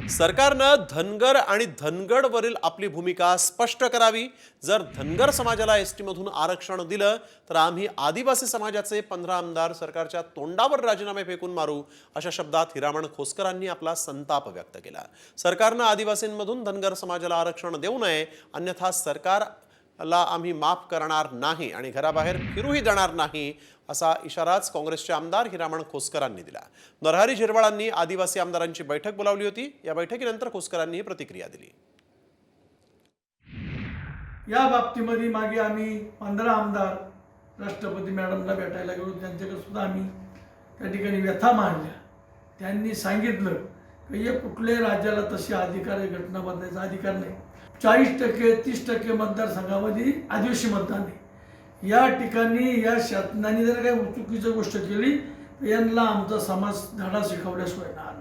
सरकारनं धनगर आणि धनगडवरील आपली भूमिका स्पष्ट करावी। जर धनगर समाजाला एसटीमधून आरक्षण दिलं तर आम्ही आदिवासी समाजाचे 15 आमदार सरकारच्या तोंडावर राजीनामे फेकून मारू, अशा शब्दात हिरामण खोसकरांनी आपला संताप व्यक्त केला। सरकारनं आदिवासींमधून धनगर समाजाला आरक्षण देऊ नये, अन्यथा सरकारला आम्ही माफ करणार नाही आणि घराबाहेर फिरूही देणार नाही, असा इशाराच काँग्रेसचे आमदार हिरामण खोसकरांनी दिला। नरहरी झिरवाळांनी आदिवासी आमदारांची बैठक बोलावली होती। या बैठकीनंतर खोसकरांनी ही प्रतिक्रिया दिली। या बाबतीमध्ये मागे आम्ही 15 आमदार राष्ट्रपती मॅडमला भेटायला गेलो, त्यांच्याकडे सुद्धा आम्ही त्या ठिकाणी व्यथा मांडल्या। त्यांनी सांगितलं की हे कुठल्याही राज्याला तशी अधिकार आहे, घटना बदलायचा अधिकार नाही। 40% 30% मतदारसंघामध्ये आदिवासी मतदान आहे। या ठिकाणी या शासनाने जर काही चुकीची गोष्ट केली तर यांना आमचा समाज धडा शिकवल्याशिवाय नाही।